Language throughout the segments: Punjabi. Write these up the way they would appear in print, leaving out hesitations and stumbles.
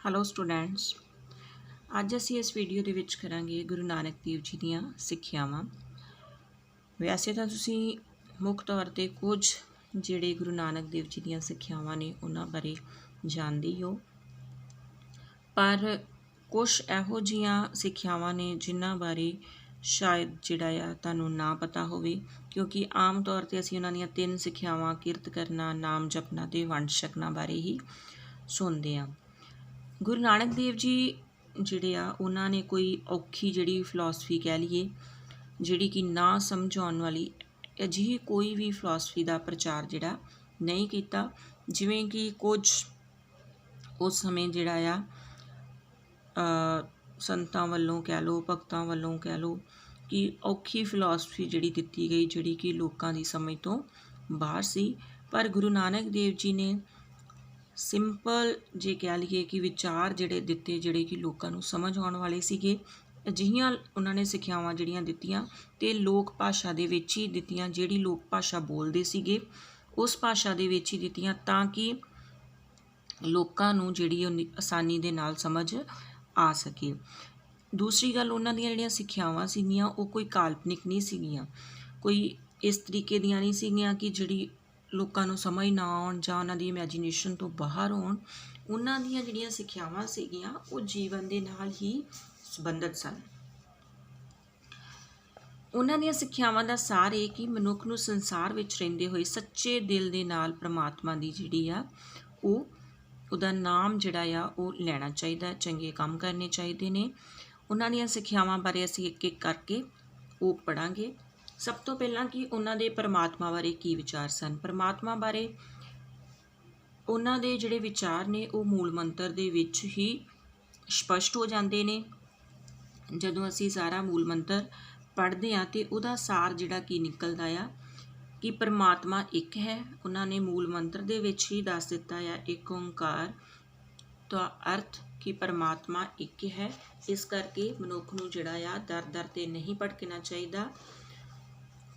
Hello students. ਅੱਜ ਅਸੀਂ ਇਸ ਵੀਡੀਓ ਦੇ ਵਿੱਚ ਕਰਾਂਗੇ ਗੁਰੂ ਨਾਨਕ ਦੇਵ ਜੀ ਦੀਆਂ ਸਿੱਖਿਆਵਾਂ। ਵੈਸੇ ਤਾਂ ਤੁਸੀਂ ਮੁੱਖ ਤੌਰ 'ਤੇ ਕੁਝ ਜਿਹੜੇ ਗੁਰੂ ਨਾਨਕ ਦੇਵ ਜੀ ਦੀਆਂ ਸਿੱਖਿਆਵਾਂ ਨੇ ਉਹਨਾਂ ਬਾਰੇ ਜਾਣਦੇ ਹੀ ਹੋ, ਪਰ ਕੁਛ ਇਹੋ ਜਿਹੀਆਂ ਸਿੱਖਿਆਵਾਂ ਨੇ ਜਿਨ੍ਹਾਂ ਬਾਰੇ ਸ਼ਾਇਦ ਜਿਹੜਾ ਆ ਤੁਹਾਨੂੰ ਨਾ ਪਤਾ ਹੋਵੇ, ਕਿਉਂਕਿ ਆਮ ਤੌਰ 'ਤੇ ਅਸੀਂ ਉਹਨਾਂ ਦੀਆਂ 3 ਸਿੱਖਿਆਵਾਂ ਕਿਰਤ ਕਰਨਾ, ਨਾਮ ਜਪਣਾ ਅਤੇ ਵੰਡ ਛਕਣਾ ਬਾਰੇ ਹੀ ਸੁਣਦੇ ਹਾਂ। ਗੁਰੂ ਨਾਨਕ ਦੇਵ ਜੀ ਜਿਹੜੇ ਆ ਉਹਨਾਂ ਨੇ ਕੋਈ ਔਖੀ ਜਿਹੜੀ ਫਿਲਾਸਫੀ ਕਹਿ ਲਈਏ, ਜਿਹੜੀ ਕਿ ਨਾ ਸਮਝ ਆਉਣ ਵਾਲੀ ਅਜਿਹੀ ਕੋਈ ਵੀ ਫਿਲਾਸਫੀ ਦਾ ਪ੍ਰਚਾਰ ਜਿਹੜਾ ਨਹੀਂ ਕੀਤਾ। ਜਿਵੇਂ ਕਿ ਕੁਝ ਉਸ ਸਮੇਂ ਜਿਹੜਾ ਆ ਸੰਤਾਂ ਵੱਲੋਂ ਕਹਿ ਲਓ, ਭਗਤਾਂ ਵੱਲੋਂ ਕਹਿ ਲਓ ਕਿ ਔਖੀ ਫਿਲਾਸਫੀ ਜਿਹੜੀ ਦਿੱਤੀ ਗਈ, ਜਿਹੜੀ ਕਿ ਲੋਕਾਂ ਦੀ ਸਮਝ ਤੋਂ ਬਾਹਰ ਸੀ। ਪਰ ਗੁਰੂ ਨਾਨਕ ਦੇਵ ਜੀ ਨੇ ਸਿੰਪਲ ਜੇ ਕਹਿ ਲਈਏ ਕਿ ਵਿਚਾਰ ਜਿਹੜੇ ਦਿੱਤੇ, ਜਿਹੜੇ ਕਿ ਲੋਕਾਂ ਨੂੰ ਸਮਝ ਆਉਣ ਵਾਲੇ ਸੀਗੇ। ਅਜਿਹੀਆਂ ਉਹਨਾਂ ਨੇ ਸਿੱਖਿਆਵਾਂ ਜਿਹੜੀਆਂ ਦਿੱਤੀਆਂ ਅਤੇ ਲੋਕ ਭਾਸ਼ਾ ਦੇ ਵਿੱਚ ਹੀ ਦਿੱਤੀਆਂ, ਜਿਹੜੀ ਲੋਕ ਭਾਸ਼ਾ ਬੋਲਦੇ ਸੀਗੇ ਉਸ ਭਾਸ਼ਾ ਦੇ ਵਿੱਚ ਹੀ ਦਿੱਤੀਆਂ, ਤਾਂ ਕਿ ਲੋਕਾਂ ਨੂੰ ਜਿਹੜੀ ਉਹ ਆਸਾਨੀ ਦੇ ਨਾਲ ਸਮਝ ਆ ਸਕੇ। ਦੂਸਰੀ ਗੱਲ, ਉਹਨਾਂ ਦੀਆਂ ਜਿਹੜੀਆਂ ਸਿੱਖਿਆਵਾਂ ਸੀਗੀਆਂ ਉਹ ਕੋਈ ਕਾਲਪਨਿਕ ਨਹੀਂ ਸੀਗੀਆਂ, ਕੋਈ ਇਸ ਤਰੀਕੇ ਦੀਆਂ ਨਹੀਂ ਸੀਗੀਆਂ ਕਿ ਜਿਹੜੀ ਲੋਕਾਂ ਨੂੰ ਸਮਝ ਨਾ ਆਉਣ ਜਾਂ ਉਹਨਾਂ ਦੀ ਇਮੈਜੀਨੇਸ਼ਨ ਤੋਂ ਬਾਹਰ ਹੋਣ। ਉਹਨਾਂ ਦੀਆਂ ਜਿਹੜੀਆਂ ਸਿੱਖਿਆਵਾਂ ਸੀਗੀਆਂ ਉਹ ਜੀਵਨ ਦੇ ਨਾਲ ਹੀ ਸੰਬੰਧਿਤ ਸਨ। ਉਹਨਾਂ ਦੀਆਂ ਸਿੱਖਿਆਵਾਂ ਦਾ ਸਾਰ ਇਹ ਕਿ ਮਨੁੱਖ ਨੂੰ ਸੰਸਾਰ ਵਿੱਚ ਰਹਿੰਦੇ ਹੋਏ ਸੱਚੇ ਦਿਲ ਦੇ ਨਾਲ ਪ੍ਰਮਾਤਮਾ ਦੀ ਜਿਹੜੀ ਆ ਉਹਦਾ ਨਾਮ ਜਿਹੜਾ ਆ ਉਹ ਲੈਣਾ ਚਾਹੀਦਾ, ਚੰਗੇ ਕੰਮ ਕਰਨੇ ਚਾਹੀਦੇ ਨੇ। ਉਹਨਾਂ ਦੀਆਂ ਸਿੱਖਿਆਵਾਂ ਬਾਰੇ ਅਸੀਂ ਇੱਕ ਇੱਕ ਕਰਕੇ ਉਹ ਪੜ੍ਹਾਂਗੇ। ਸਭ ਤੋਂ ਪਹਿਲਾਂ ਕਿ ਉਹਨਾਂ ਦੇ ਪਰਮਾਤਮਾ ਬਾਰੇ ਕੀ ਵਿਚਾਰ ਸਨ। ਪਰਮਾਤਮਾ ਬਾਰੇ ਉਹਨਾਂ ਦੇ ਜਿਹੜੇ ਵਿਚਾਰ ਨੇ ਉਹ ਮੂਲ ਮੰਤਰ ਦੇ ਵਿੱਚ ਹੀ ਸਪਸ਼ਟ ਹੋ ਜਾਂਦੇ ਨੇ। ਜਦੋਂ ਅਸੀਂ ਸਾਰਾ ਮੂਲ ਮੰਤਰ ਪੜ੍ਹਦੇ ਹਾਂ ਅਤੇ ਉਹਦਾ ਸਾਰ ਜਿਹੜਾ ਕੀ ਨਿਕਲਦਾ ਆ ਕਿ ਪਰਮਾਤਮਾ ਇੱਕ ਹੈ। ਉਹਨਾਂ ਨੇ ਮੂਲ ਮੰਤਰ ਦੇ ਵਿੱਚ ਹੀ ਦੱਸ ਦਿੱਤਾ ਆ, ਏਕ ਓਂਕਾਰ ਦਾ ਅਰਥ ਕਿ ਪਰਮਾਤਮਾ ਇੱਕ ਹੈ। ਇਸ ਕਰਕੇ ਮਨੁੱਖ ਨੂੰ ਜਿਹੜਾ ਆ ਦਰ ਦਰ 'ਤੇ ਨਹੀਂ ਭਟਕਣਾ ਚਾਹੀਦਾ।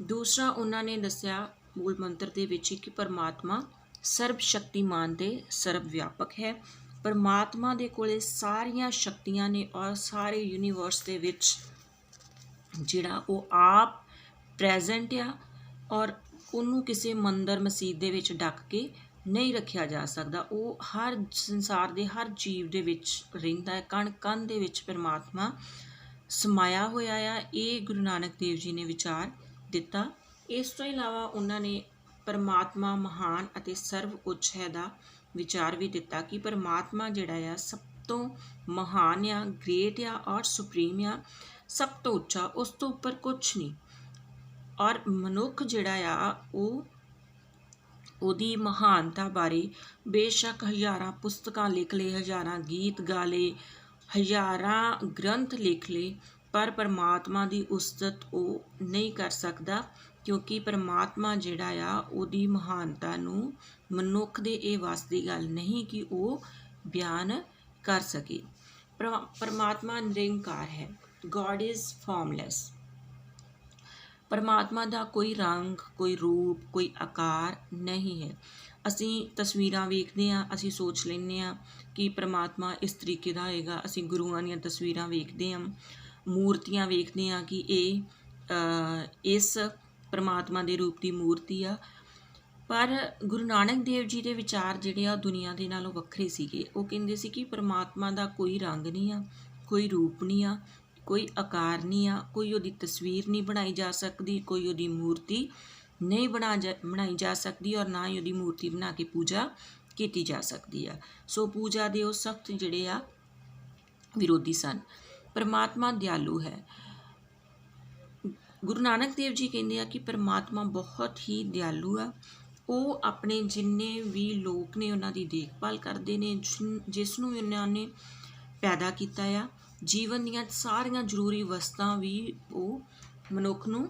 ਦੂਸਰਾ, ਉਹਨਾਂ ਨੇ ਦੱਸਿਆ ਮੂਲ ਮੰਤਰ ਦੇ ਵਿੱਚ ਕਿ ਪਰਮਾਤਮਾ ਸਰਬ ਸ਼ਕਤੀਮਾਨ ਅਤੇ ਸਰਬ ਵਿਆਪਕ ਹੈ। ਪਰਮਾਤਮਾ ਦੇ ਕੋਲੇ ਸਾਰੀਆਂ ਸ਼ਕਤੀਆਂ ਨੇ ਔਰ ਸਾਰੇ ਯੂਨੀਵਰਸ ਦੇ ਵਿੱਚ ਜਿਹੜਾ ਉਹ ਆਪ ਪ੍ਰੈਜ਼ੈਂਟ ਆ, ਔਰ ਉਹਨੂੰ ਕਿਸੇ ਮੰਦਰ ਮਸਜਿਦ ਦੇ ਵਿੱਚ ਡੱਕ ਕੇ ਨਹੀਂ ਰੱਖਿਆ ਜਾ ਸਕਦਾ। ਉਹ ਹਰ ਸੰਸਾਰ ਦੇ ਹਰ ਜੀਵ ਦੇ ਵਿੱਚ ਰਹਿੰਦਾ ਹੈ, ਕਣ ਕਣ ਦੇ ਵਿੱਚ ਪਰਮਾਤਮਾ ਸਮਾਇਆ ਹੋਇਆ ਆ। ਇਹ ਗੁਰੂ ਨਾਨਕ ਦੇਵ ਜੀ ਨੇ ਵਿਚਾਰ ਦਿੱਤਾ। ਇਸ ਤੋਂ ਇਲਾਵਾ ਉਹਨਾਂ ਨੇ ਪਰਮਾਤਮਾ ਮਹਾਨ ਅਤੇ ਸਰਵ ਉੱਚ ਹੈ ਦਾ ਵਿਚਾਰ ਵੀ ਦਿੱਤਾ ਕਿ ਪਰਮਾਤਮਾ ਜਿਹੜਾ ਆ ਸਭ ਤੋਂ ਮਹਾਨ ਆ, ਗ੍ਰੇਟ ਆ ਔਰ ਸੁਪਰੀਮ ਆ, ਸਭ ਤੋਂ ਉੱਚਾ, ਉਸ ਤੋਂ ਉੱਪਰ ਕੁਛ ਨਹੀਂ। ਔਰ ਮਨੁੱਖ ਜਿਹੜਾ ਆ ਉਹਦੀ ਮਹਾਨਤਾ ਬਾਰੇ ਬੇਸ਼ੱਕ ਹਜ਼ਾਰਾਂ ਪੁਸਤਕਾਂ ਲਿਖ ਲਏ, ਹਜ਼ਾਰਾਂ ਗੀਤ ਗਾ ਲਏ, ਹਜ਼ਾਰਾਂ ਗ੍ਰੰਥ ਲਿਖ ਲਏ, ਪਰ ਪਰਮਾਤਮਾ ਦੀ ਉਸਤਤ ਉਹ ਨਹੀਂ ਕਰ ਸਕਦਾ, ਕਿਉਂਕਿ ਪਰਮਾਤਮਾ ਜਿਹੜਾ ਆ ਉਹਦੀ ਮਹਾਨਤਾ ਨੂੰ ਮਨੁੱਖ ਦੇ ਇਹ ਵੱਸ ਦੀ ਗੱਲ ਨਹੀਂ ਕਿ ਉਹ ਬਿਆਨ ਕਰ ਸਕੇ। ਪਰਮਾਤਮਾ ਨਿਰੰਕਾਰ ਹੈ। God is formless. ਪਰਮਾਤਮਾ ਦਾ ਕੋਈ ਰੰਗ, ਕੋਈ ਰੂਪ, ਕੋਈ ਆਕਾਰ ਨਹੀਂ ਹੈ। ਅਸੀਂ ਤਸਵੀਰਾਂ ਵੇਖਦੇ ਹਾਂ, ਅਸੀਂ ਸੋਚ ਲੈਂਦੇ ਹਾਂ ਕਿ ਪਰਮਾਤਮਾ ਇਸ ਤਰੀਕੇ ਦਾ ਹੋਏਗਾ। ਅਸੀਂ ਗੁਰੂਆਂ ਦੀਆਂ ਤਸਵੀਰਾਂ ਵੇਖਦੇ ਹਾਂ, ਮੂਰਤੀਆਂ ਵੇਖਦੇ ਹਾਂ ਕਿ ਇਹ ਇਸ ਪਰਮਾਤਮਾ ਦੇ ਰੂਪ ਦੀ ਮੂਰਤੀ ਆ। ਪਰ ਗੁਰੂ ਨਾਨਕ ਦੇਵ ਜੀ ਦੇ ਵਿਚਾਰ ਜਿਹੜੇ ਆ ਦੁਨੀਆ ਦੇ ਨਾਲੋਂ ਵੱਖਰੇ ਸੀਗੇ। ਉਹ ਕਹਿੰਦੇ ਸੀ ਕਿ ਪਰਮਾਤਮਾ ਦਾ ਕੋਈ ਰੰਗ ਨਹੀਂ ਆ, ਕੋਈ ਰੂਪ ਨਹੀਂ ਆ, ਕੋਈ ਆਕਾਰ ਨਹੀਂ ਆ, ਕੋਈ ਉਹਦੀ ਤਸਵੀਰ ਨਹੀਂ ਬਣਾਈ ਜਾ ਸਕਦੀ, ਕੋਈ ਉਹਦੀ ਮੂਰਤੀ ਨਹੀਂ ਬਣਾਈ ਜਾ ਸਕਦੀ, ਔਰ ਨਾ ਹੀ ਉਹਦੀ ਮੂਰਤੀ ਬਣਾ ਕੇ ਪੂਜਾ ਕੀਤੀ ਜਾ ਸਕਦੀ ਆ। ਸੋ ਪੂਜਾ ਦੇ ਉਹ ਸਖਤ ਜਿਹੜੇ ਆ ਵਿਰੋਧੀ ਸਨ। ਪਰਮਾਤਮਾ ਦਿਆਲੂ ਹੈ। ਗੁਰੂ ਨਾਨਕ ਦੇਵ ਜੀ ਕਹਿੰਦੇ ਆ ਕਿ ਪਰਮਾਤਮਾ ਬਹੁਤ ਹੀ ਦਿਆਲੂ ਆ। ਉਹ ਆਪਣੇ ਜਿੰਨੇ ਵੀ ਲੋਕ ਨੇ ਉਹਨਾਂ ਦੀ ਦੇਖਭਾਲ ਕਰਦੇ ਨੇ, ਜਿਸ ਨੂੰ ਉਹਨਾਂ ਨੇ ਪੈਦਾ ਕੀਤਾ ਆ। ਜੀਵਨ ਦੀਆਂ ਸਾਰੀਆਂ ਜ਼ਰੂਰੀ ਵਸਤਾਂ ਵੀ ਉਹ ਮਨੁੱਖ ਨੂੰ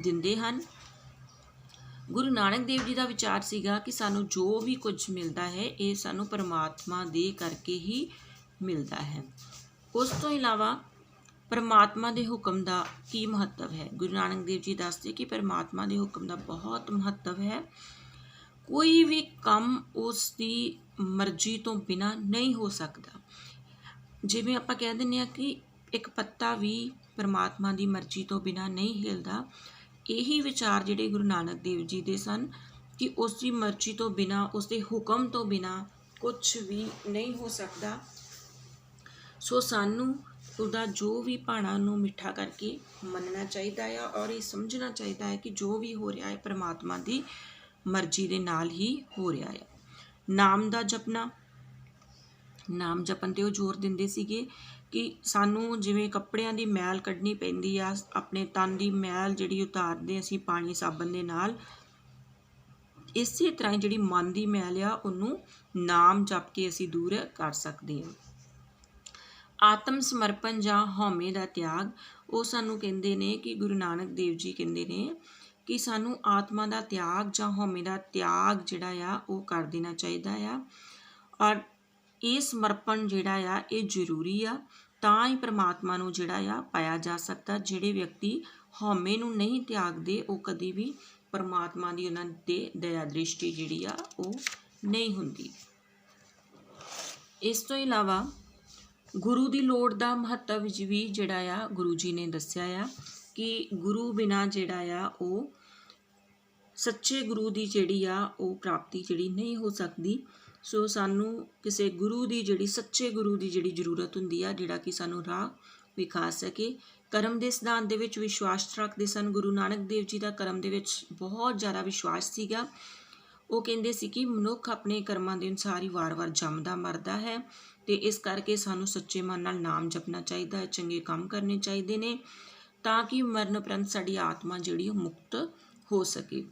ਦਿੰਦੇ ਹਨ। ਗੁਰੂ ਨਾਨਕ ਦੇਵ ਜੀ ਦਾ ਵਿਚਾਰ ਸੀਗਾ ਕਿ ਸਾਨੂੰ ਜੋ ਵੀ ਕੁਝ ਮਿਲਦਾ ਹੈ ਇਹ ਸਾਨੂੰ ਪਰਮਾਤਮਾ ਦੇ ਕਰਕੇ ਹੀ ਮਿਲਦਾ ਹੈ। ਉਸ ਤੋਂ ਇਲਾਵਾ ਪਰਮਾਤਮਾ ਦੇ ਹੁਕਮ ਦਾ ਕੀ ਮਹੱਤਵ ਹੈ। ਗੁਰੂ ਨਾਨਕ ਦੇਵ ਜੀ ਦੱਸਦੇ ਕਿ ਪਰਮਾਤਮਾ ਦੇ ਹੁਕਮ ਦਾ ਬਹੁਤ ਮਹੱਤਵ ਹੈ। ਕੋਈ ਵੀ ਕੰਮ ਉਸ ਦੀ ਮਰਜ਼ੀ ਤੋਂ ਬਿਨਾਂ ਨਹੀਂ ਹੋ ਸਕਦਾ। ਜਿਵੇਂ ਆਪਾਂ ਕਹਿ ਦਿੰਦੇ ਹਾਂ ਕਿ ਇੱਕ ਪੱਤਾ ਵੀ ਪਰਮਾਤਮਾ ਦੀ ਮਰਜ਼ੀ ਤੋਂ ਬਿਨਾਂ ਨਹੀਂ ਹਿਲਦਾ, ਇਹੀ ਵਿਚਾਰ ਜਿਹੜੇ ਗੁਰੂ ਨਾਨਕ ਦੇਵ ਜੀ ਦੇ ਸਨ ਕਿ ਉਸ ਦੀ ਮਰਜ਼ੀ ਤੋਂ ਬਿਨਾਂ, ਉਸ ਦੇ ਹੁਕਮ ਤੋਂ ਬਿਨਾਂ ਕੁਝ ਵੀ ਨਹੀਂ ਹੋ ਸਕਦਾ। ਸੋ ਸਾਨੂੰ ਉਹਦਾ ਜੋ ਵੀ ਭਾਣਾ ਨੂੰ ਮਿੱਠਾ ਕਰਕੇ ਮੰਨਣਾ ਚਾਹੀਦਾ ਆ ਔਰ ਇਹ ਸਮਝਣਾ ਚਾਹੀਦਾ ਹੈ ਕਿ ਜੋ ਵੀ ਹੋ ਰਿਹਾ ਹੈ ਪਰਮਾਤਮਾ ਦੀ ਮਰਜ਼ੀ ਦੇ ਨਾਲ ਹੀ ਹੋ ਰਿਹਾ ਹੈ। ਨਾਮ ਦਾ ਜਪਣਾ, ਨਾਮ ਜਪਣ 'ਤੇ ਉਹ ਜ਼ੋਰ ਦਿੰਦੇ ਸੀਗੇ ਕਿ ਸਾਨੂੰ ਜਿਵੇਂ ਕੱਪੜਿਆਂ ਦੀ ਮੈਲ ਕੱਢਣੀ ਪੈਂਦੀ ਆ, ਆਪਣੇ ਤਨ ਦੀ ਮੈਲ ਜਿਹੜੀ ਉਤਾਰਦੇ ਅਸੀਂ ਪਾਣੀ ਸਾਬਣ ਦੇ ਨਾਲ, ਇਸੇ ਤਰ੍ਹਾਂ ਹੀ ਜਿਹੜੀ ਮਨ ਦੀ ਮੈਲ ਆ ਉਹਨੂੰ ਨਾਮ ਜਪ ਕੇ ਅਸੀਂ ਦੂਰ ਕਰ ਸਕਦੇ ਹਾਂ। ਆਤਮ ਸਮਰਪਣ ਜਾਂ ਹਉਮੈ ਦਾ ਤਿਆਗ, ਉਹ ਸਾਨੂੰ ਕਹਿੰਦੇ ਨੇ ਕਿ ਗੁਰੂ ਨਾਨਕ ਦੇਵ ਜੀ ਕਹਿੰਦੇ ਨੇ ਕਿ ਸਾਨੂੰ ਆਤਮਾ ਦਾ ਤਿਆਗ ਜਾਂ ਹਉਮੈ ਦਾ ਤਿਆਗ ਜਿਹੜਾ ਆ ਉਹ ਕਰ ਦੇਣਾ ਚਾਹੀਦਾ ਆ। ਔਰ ਇਹ ਸਮਰਪਣ ਜਿਹੜਾ ਆ ਇਹ ਜ਼ਰੂਰੀ ਆ, ਤਾਂ ਹੀ ਪਰਮਾਤਮਾ ਨੂੰ ਜਿਹੜਾ ਆ ਪਾਇਆ ਜਾ ਸਕਦਾ। ਜਿਹੜੇ ਵਿਅਕਤੀ ਹਉਮੈ ਨੂੰ ਨਹੀਂ ਤਿਆਗਦੇ ਉਹ ਕਦੀ ਵੀ ਪਰਮਾਤਮਾ ਦੀ ਉਹਨਾਂ 'ਤੇ ਦਇਆ ਦ੍ਰਿਸ਼ਟੀ ਜਿਹੜੀ ਆ ਉਹ ਨਹੀਂ ਹੁੰਦੀ। ਇਸ ਤੋਂ ਇਲਾਵਾ ਗੁਰੂ ਦੀ ਲੋੜ ਦਾ ਮਹੱਤਵ ਵੀ ਜਿਹੜਾ ਆ ਗੁਰੂ ਜੀ ਨੇ ਦੱਸਿਆ ਆ ਕਿ ਗੁਰੂ ਬਿਨਾਂ ਜਿਹੜਾ ਆ ਉਹ ਸੱਚੇ ਗੁਰੂ ਦੀ ਜਿਹੜੀ ਆ ਉਹ ਪ੍ਰਾਪਤੀ ਜਿਹੜੀ ਨਹੀਂ ਹੋ ਸਕਦੀ। ਸੋ ਸਾਨੂੰ ਕਿਸੇ ਗੁਰੂ ਦੀ ਜਿਹੜੀ ਸੱਚੇ ਗੁਰੂ ਦੀ ਜਿਹੜੀ ਜ਼ਰੂਰਤ ਹੁੰਦੀ ਆ, ਜਿਹੜਾ ਕਿ ਸਾਨੂੰ ਰਾਹ ਵਿਖਾ ਸਕੇ। ਕਰਮ ਦੇ ਸਿਧਾਂਤ ਦੇ ਵਿੱਚ ਵਿਸ਼ਵਾਸ ਰੱਖਦੇ ਸਨ ਗੁਰੂ ਨਾਨਕ ਦੇਵ ਜੀ ਦਾ ਕਰਮ ਦੇ ਵਿੱਚ ਬਹੁਤ ਜ਼ਿਆਦਾ ਵਿਸ਼ਵਾਸ ਸੀਗਾ। ਉਹ ਕਹਿੰਦੇ ਸੀ ਕਿ ਮਨੁੱਖ ਆਪਣੇ ਕਰਮਾਂ ਦੇ ਅਨੁਸਾਰ ਹੀ ਵਾਰ-ਵਾਰ ਜੰਮਦਾ ਮਰਦਾ ਹੈ ਅਤੇ ਇਸ ਕਰਕੇ ਸਾਨੂੰ ਸੱਚੇ ਮਨ ਨਾਲ ਨਾਮ ਜਪਣਾ ਚਾਹੀਦਾ ਹੈ, ਚੰਗੇ ਕੰਮ ਕਰਨੇ ਚਾਹੀਦੇ ਨੇ ਤਾਂ ਕਿ ਮਰਨ ਉਪਰੰਤ ਸਾਡੀ ਆਤਮਾ ਜਿਹੜੀ ਉਹ ਮੁਕਤ ਹੋ ਸਕੇ।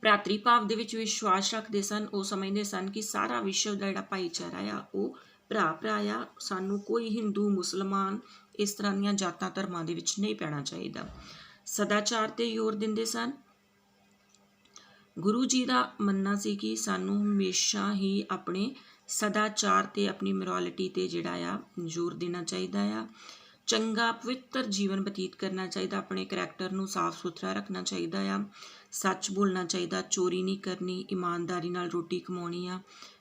ਭਰਾਤਰੀ ਭਾਵ ਦੇ ਵਿੱਚ ਵਿਸ਼ਵਾਸ ਰੱਖਦੇ ਸਨ। ਉਹ ਸਮਝਦੇ ਸਨ ਕਿ ਸਾਰਾ ਵਿਸ਼ਵ ਦਾ ਜਿਹੜਾ ਭਾਈਚਾਰਾ ਆ ਉਹ ਭਰਾ ਆ, ਸਾਨੂੰ ਕੋਈ ਹਿੰਦੂ ਮੁਸਲਮਾਨ ਇਸ ਤਰ੍ਹਾਂ ਦੀਆਂ ਜਾਤਾਂ ਧਰਮਾਂ ਦੇ ਵਿੱਚ ਨਹੀਂ ਪੈਣਾ ਚਾਹੀਦਾ। ਸਦਾਚਾਰ 'ਤੇ ਜ਼ੋਰ ਦਿੰਦੇ ਸਨ। ਗੁਰੂ ਜੀ ਦਾ ਮੰਨਣਾ ਸੀ ਕਿ ਸਾਨੂੰ ਹਮੇਸ਼ਾ ਹੀ ਆਪਣੇ ਸਦਾਚਾਰ 'ਤੇ, ਆਪਣੀ ਮੋਰਾਲਿਟੀ 'ਤੇ ਜਿਹੜਾ ਆ ਜ਼ੋਰ ਦੇਣਾ ਚਾਹੀਦਾ ਆ। ਚੰਗਾ ਪਵਿੱਤਰ ਜੀਵਨ ਬਤੀਤ ਕਰਨਾ ਚਾਹੀਦਾ, ਆਪਣੇ ਕਰੈਕਟਰ ਨੂੰ ਸਾਫ਼ ਸੁਥਰਾ ਰੱਖਣਾ ਚਾਹੀਦਾ ਆ, ਸੱਚ ਬੋਲਣਾ ਚਾਹੀਦਾ, ਚੋਰੀ ਨਹੀਂ ਕਰਨੀ, ਇਮਾਨਦਾਰੀ ਨਾਲ ਰੋਟੀ ਕਮਾਉਣੀ ਆ,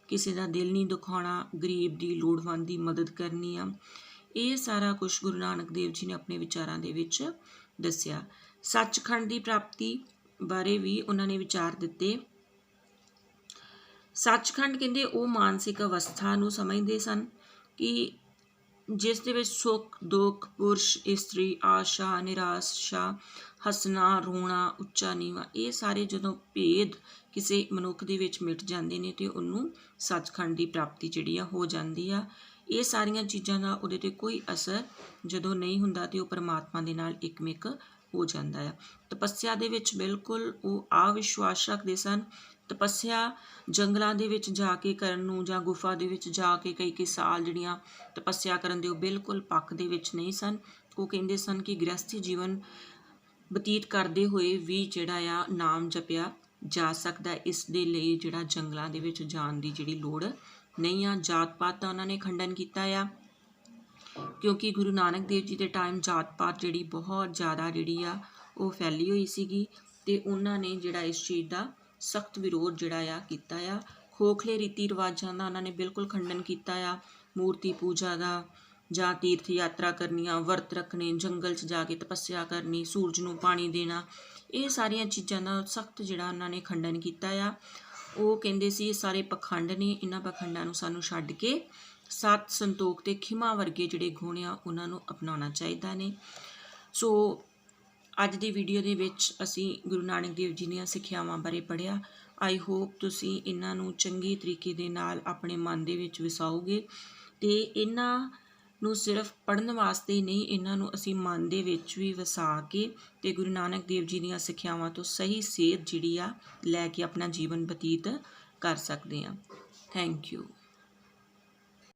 ਕਿਸੇ ਦਾ ਦਿਲ ਨਹੀਂ ਦੁਖਾਉਣਾ, ਗਰੀਬ ਦੀ ਲੋੜਵੰਦ ਦੀ ਮਦਦ ਕਰਨੀ ਆ। ਇਹ ਸਾਰਾ ਕੁਛ ਗੁਰੂ ਨਾਨਕ ਦੇਵ ਜੀ ਨੇ ਆਪਣੇ ਵਿਚਾਰਾਂ ਦੇ ਵਿੱਚ ਦੱਸਿਆ। ਸੱਚਖੰਡ ਦੀ ਪ੍ਰਾਪਤੀ ਬਾਰੇ ਵੀ ਉਹਨਾਂ ਨੇ ਵਿਚਾਰ ਦਿੱਤੇ। ਸੱਚਖੰਡ ਕਹਿੰਦੇ ਉਹ ਮਾਨਸਿਕ ਅਵਸਥਾ ਨੂੰ ਸਮਝਦੇ ਸਨ ਕਿ ਜਿਸ ਦੇ ਵਿੱਚ ਸੁੱਖ ਦੁੱਖ, ਪੁਰਸ਼ ਇਸਤਰੀ, ਆਸ਼ਾ ਨਿਰਾਸ਼ਾ, ਹੱਸਣਾ ਰੋਣਾ, ਉੱਚਾ ਨੀਵਾਂ, ਇਹ ਸਾਰੇ ਜਦੋਂ ਭੇਦ ਕਿਸੇ ਮਨੁੱਖ ਦੇ ਵਿੱਚ ਮਿਟ ਜਾਂਦੇ ਨੇ ਅਤੇ ਉਹਨੂੰ ਸੱਚਖੰਡ ਦੀ ਪ੍ਰਾਪਤੀ ਜਿਹੜੀ ਆ ਹੋ ਜਾਂਦੀ ਆ। ਇਹ ਸਾਰੀਆਂ ਚੀਜ਼ਾਂ ਦਾ ਉਹਦੇ 'ਤੇ ਕੋਈ ਅਸਰ ਜਦੋਂ ਨਹੀਂ ਹੁੰਦਾ ਅਤੇ ਉਹ ਪਰਮਾਤਮਾ ਦੇ ਨਾਲ ਇੱਕਮਿਕ ਹੋ ਜਾਂਦਾ ਆ। ਤਪੱਸਿਆ ਦੇ ਵਿੱਚ ਬਿਲਕੁਲ ਉਹ ਵਿਸ਼ਵਾਸ ਰੱਖਦੇ ਸਨ। ਤਪੱਸਿਆ ਜੰਗਲਾਂ ਦੇ ਵਿੱਚ ਜਾ ਕੇ ਕਰਨ ਨੂੰ ਜਾਂ ਗੁਫਾ ਦੇ ਵਿੱਚ ਜਾ ਕੇ ਕਈ ਸਾਲ ਜਿਹੜੀਆਂ ਤਪੱਸਿਆ ਕਰਨ ਦੇ ਉਹ ਬਿਲਕੁਲ ਪੱਖ ਦੇ ਵਿੱਚ ਨਹੀਂ ਸਨ। ਉਹ ਕਹਿੰਦੇ ਸਨ ਕਿ ਗ੍ਰਸਥੀ ਜੀਵਨ ਬਤੀਤ ਕਰਦੇ ਹੋਏ ਵੀ ਜਿਹੜਾ ਆ ਨਾਮ ਜਪਿਆ ਜਾ ਸਕਦਾ। ਇਸ ਦੇ ਲਈ ਜਿਹੜਾ ਜੰਗਲਾਂ ਦੇ ਵਿੱਚ ਜਾਣ ਦੀ ਜਿਹੜੀ ਲੋੜ ਨਹੀਂ ਆ। ਜਾਤ ਪਾਤ ਦਾ ਉਹਨਾਂ ਨੇ ਖੰਡਨ ਕੀਤਾ ਆ, ਕਿਉਂਕਿ ਗੁਰੂ ਨਾਨਕ ਦੇਵ ਜੀ ਦੇ ਟਾਈਮ ਜਾਤ ਪਾਤ ਜਿਹੜੀ ਬਹੁਤ ਜ਼ਿਆਦਾ ਜਿਹੜੀ ਆ ਉਹ ਫੈਲੀ ਹੋਈ ਸੀਗੀ ਅਤੇ ਉਹਨਾਂ ਨੇ ਜਿਹੜਾ ਇਸ ਚੀਜ਼ ਦਾ ਸਖਤ ਵਿਰੋਧ ਜਿਹੜਾ ਆ ਕੀਤਾ ਆ। ਖੋਖਲੇ ਰੀਤੀ ਰਿਵਾਜ਼ਾਂ ਦਾ ਉਹਨਾਂ ਨੇ ਬਿਲਕੁਲ ਖੰਡਨ ਕੀਤਾ ਆ। ਮੂਰਤੀ ਪੂਜਾ ਦਾ ਜਾਂ ਤੀਰਥ ਯਾਤਰਾ ਕਰਨੀਆਂ, ਵਰਤ ਰੱਖਣੇ, ਜੰਗਲ 'ਚ ਜਾ ਕੇ ਤਪੱਸਿਆ ਕਰਨੀ, ਸੂਰਜ ਨੂੰ ਪਾਣੀ ਦੇਣਾ, ਇਹ ਸਾਰੀਆਂ ਚੀਜ਼ਾਂ ਦਾ ਸਖਤ ਜਿਹੜਾ ਉਹਨਾਂ ਨੇ ਖੰਡਨ ਕੀਤਾ ਆ। ਉਹ ਕਹਿੰਦੇ ਸੀ ਇਹ ਸਾਰੇ ਪਖੰਡ ਨੇ, ਇਹਨਾਂ ਪਖੰਡਾਂ ਨੂੰ ਸਾਨੂੰ ਛੱਡ ਕੇ ਸਤ ਸੰਤੋਖ ਅਤੇ ਖਿਮਾ ਵਰਗੇ ਜਿਹੜੇ ਗੁਣ ਆ ਉਹਨਾਂ ਨੂੰ ਅਪਣਾਉਣਾ ਚਾਹੀਦਾ ਨੇ। ਸੋ ਅੱਜ ਦੀ ਵੀਡੀਓ ਦੇ ਵਿੱਚ ਅਸੀਂ ਗੁਰੂ ਨਾਨਕ ਦੇਵ ਜੀ ਦੀਆਂ ਸਿੱਖਿਆਵਾਂ ਬਾਰੇ ਪੜ੍ਹਿਆ। ਆਈ ਹੋਪ ਤੁਸੀਂ ਇਹਨਾਂ ਨੂੰ ਚੰਗੀ ਤਰੀਕੇ ਦੇ ਨਾਲ ਆਪਣੇ ਮਨ ਦੇ ਵਿੱਚ ਵਸਾਓਗੇ ਅਤੇ ਇਹਨਾਂ ਨੂੰ ਸਿਰਫ ਪੜ੍ਹਨ ਵਾਸਤੇ ਹੀ ਨਹੀਂ, ਇਹਨਾਂ ਨੂੰ ਅਸੀਂ ਮਨ ਦੇ ਵਿੱਚ ਵੀ ਵਸਾ ਕੇ ਅਤੇ ਗੁਰੂ ਨਾਨਕ ਦੇਵ ਜੀ ਦੀਆਂ ਸਿੱਖਿਆਵਾਂ ਤੋਂ ਸਹੀ ਸੇਧ ਜਿਹੜੀ ਆ ਲੈ ਕੇ ਆਪਣਾ ਜੀਵਨ ਬਤੀਤ ਕਰ ਸਕਦੇ ਹਾਂ। Thank you.